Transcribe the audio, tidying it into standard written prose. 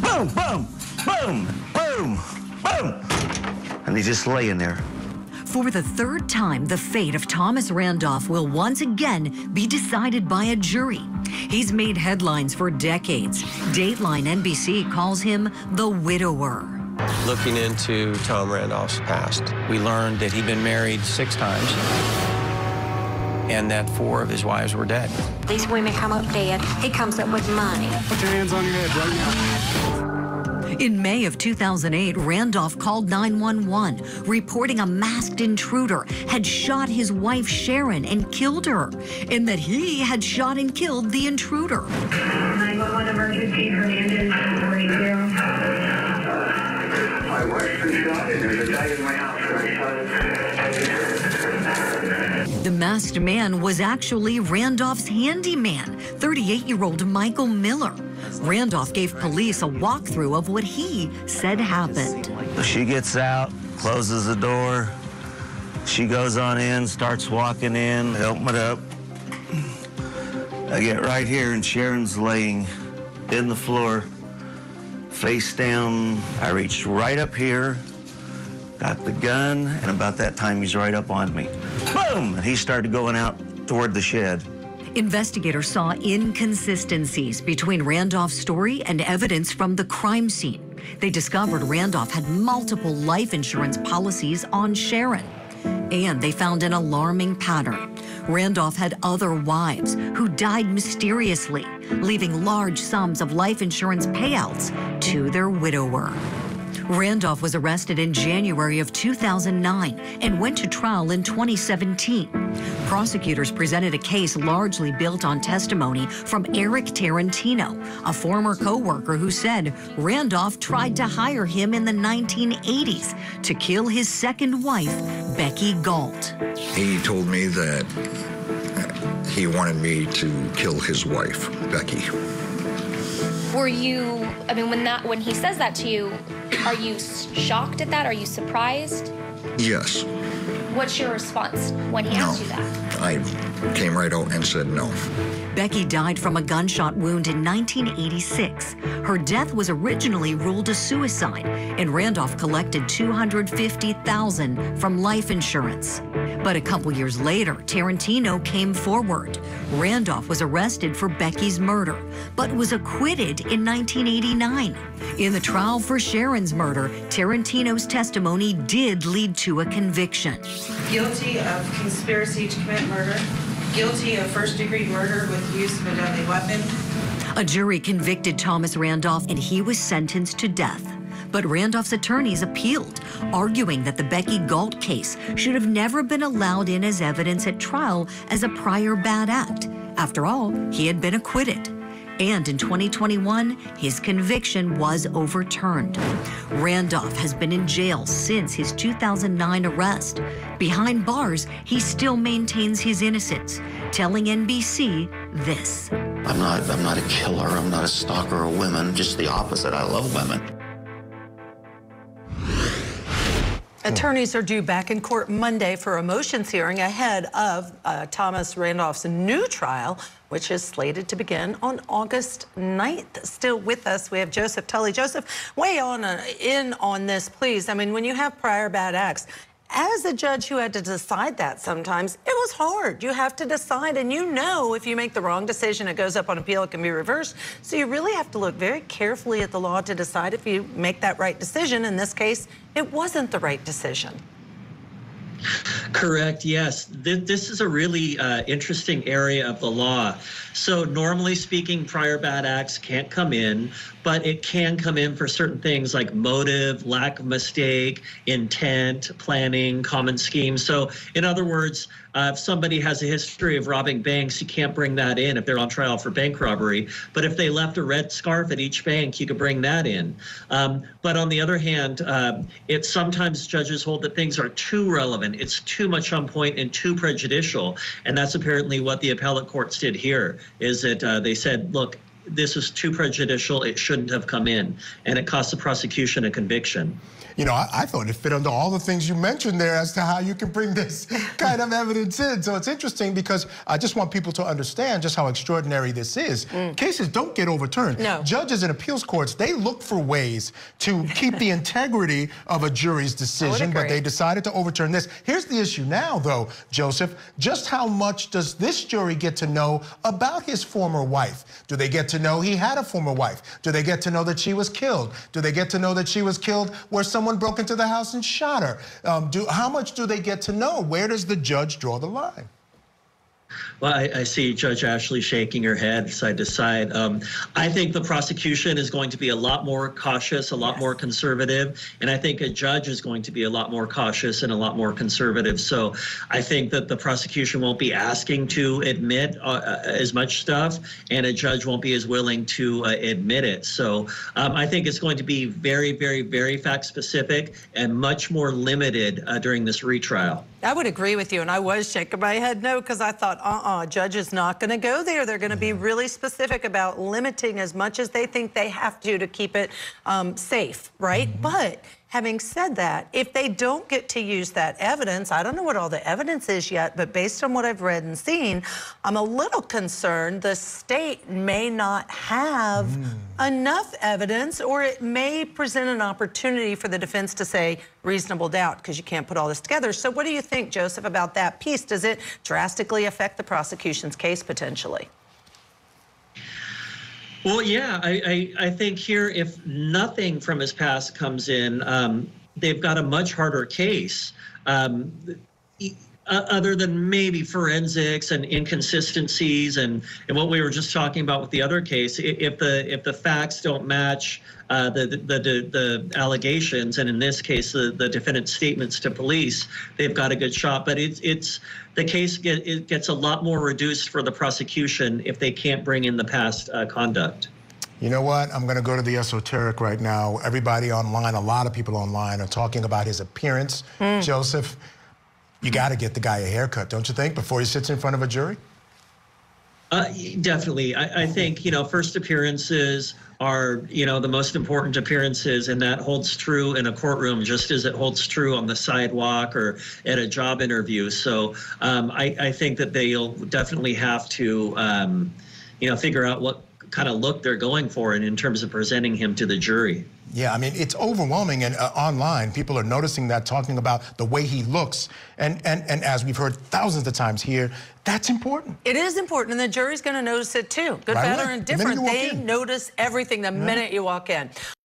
boom, boom, boom, boom, boom. And he's just laying there. For the third time, the fate of Thomas Randolph will once again be decided by a jury. He's made headlines for decades. Dateline NBC calls him the widower. Looking into Tom Randolph's past, we learned that he'd been married 6 times and that 4 of his wives were dead. These women come up dead. He comes up with money. Put your hands on your head right now. In May of 2008, Randolph called 911, reporting a masked intruder had shot his wife Sharon and killed her, and that he had shot and killed the intruder. 911 emergency, Hernandez, where you go? My wife's been shot and there's a guy in my house and I shot him. The masked man was actually Randolph's handyman, 38-year-old Michael Miller. Randolph gave police a walkthrough of what he said happened. She gets out, closes the door. She goes on in, starts walking in, I open it up. I get right here and Sharon's laying in the floor, face down. I reached right up here, got the gun, and about that time he's right up on me. Boom! And he started going out toward the shed. Investigators saw inconsistencies between Randolph's story and evidence from the crime scene. They discovered Randolph had multiple life insurance policies on Sharon. And they found an alarming pattern. Randolph had other wives who died mysteriously, leaving large sums of life insurance payouts to their widower. Randolph was arrested in January of 2009 and went to trial in 2017. Prosecutors presented a case largely built on testimony from Eric Tarantino, a former co-worker who said Randolph tried to hire him in the 1980s to kill his second wife, Becky Galt. He told me that he wanted me to kill his wife, Becky. Were you, I mean, when he says that to you, are you shocked at that? Are you surprised? Yes. What's your response when he asked you that? I came right out and said no. Becky died from a gunshot wound in 1986. Her death was originally ruled a suicide, and Randolph collected $250,000 from life insurance. But a couple years later, Tarantino came forward. Randolph was arrested for Becky's murder, but was acquitted in 1989. In the trial for Sharon's murder, Tarantino's testimony did lead to a conviction. Guilty of conspiracy to commit murder, guilty of first-degree murder with use of a deadly weapon. A jury convicted Thomas Randolph, and he was sentenced to death. But Randolph's attorneys appealed, arguing that the Becky Galt case should have never been allowed in as evidence at trial as a prior bad act. After all, he had been acquitted. And in 2021, his conviction was overturned. Randolph has been in jail since his 2009 arrest. Behind bars, he still maintains his innocence, telling NBC this. I'm not a killer, I'm not a stalker of women, just the opposite, I love women. Attorneys are due back in court Monday for a motions hearing ahead of Thomas Randolph's new trial, which is slated to begin on August 9th. Still with us, we have Joseph Tully. Joseph, weigh in on this, please. I mean, when you have prior bad acts, as a judge who had to decide that sometimes, it was hard. You have to decide, and you know if you make the wrong decision, it goes up on appeal, it can be reversed. So you really have to look very carefully at the law to decide if you make that right decision. In this case, it wasn't the right decision. Correct, yes. This is a really interesting area of the law. So normally speaking, prior bad acts can't come in, but it can come in for certain things like motive, lack of mistake, intent, planning, common scheme. So in other words, if somebody has a history of robbing banks, you can't bring that in if they're on trial for bank robbery. But if they left a red scarf at each bank, you could bring that in. But on the other hand, it's sometimes judges hold that things are too relevant. It's too much on point and too prejudicial. And that's apparently what the appellate courts did here, is that they said, look, this is too prejudicial. It shouldn't have come in, and it cost the prosecution a conviction. You know, I thought it fit under all the things you mentioned there as to how you can bring this kind of evidence in. So it's interesting because I just want people to understand just how extraordinary this is. Cases don't get overturned. No. Judges in appeals courts, they look for ways to keep the integrity of a jury's decision, but they decided to overturn this. Here's the issue now, though, Joseph. Just how much does this jury get to know about his former wife? Do they get to know he had a former wife? Do they get to know that she was killed? Do they get to know that she was killed where someone broke into the house and shot her? How much do they get to know? Where does the judge draw the line? Well, I see Judge Ashley shaking her head side to side. I think the prosecution is going to be a lot more cautious, a lot more conservative, and I think a judge is going to be a lot more cautious and a lot more conservative. So I think that the prosecution won't be asking to admit as much stuff, and a judge won't be as willing to admit it. So I think it's going to be very, very, very fact-specific and much more limited during this retrial. I would agree with you, and I was shaking my head no, because I thought, judge is not going to go there. They're going to be really specific about limiting as much as they think they have to keep it safe, right? But having said that, if they don't get to use that evidence, I don't know what all the evidence is yet, but based on what I've read and seen, I'm a little concerned the state may not have enough evidence, or it may present an opportunity for the defense to say reasonable doubt, because you can't put all this together. So what do you think, Joseph, about that piece? Does it drastically affect the prosecution's case potentially? Well, yeah, I think here, if nothing from his past comes in, they've got a much harder case, other than maybe forensics and inconsistencies and what we were just talking about with the other case. If the facts don't match the allegations, and in this case the defendant's statements to police, they've got a good shot. But the case gets a lot more reduced for the prosecution if they can't bring in the past conduct. You know what? I'm going to go to the esoteric right now. Everybody online, a lot of people online are talking about his appearance. Joseph, you got to get the guy a haircut, don't you think, before he sits in front of a jury? Definitely. I think, first appearances are, the most important appearances, and that holds true in a courtroom just as it holds true on the sidewalk or at a job interview. So I think that they'll definitely have to, figure out what kind of look they're going for in terms of presenting him to the jury. Yeah, I mean, it's overwhelming, and online, people are noticing that, talking about the way he looks. And as we've heard thousands of times here, that's important. It is important, and the jury's going to notice it too. Good, bad, or indifferent, they notice everything the minute you walk in.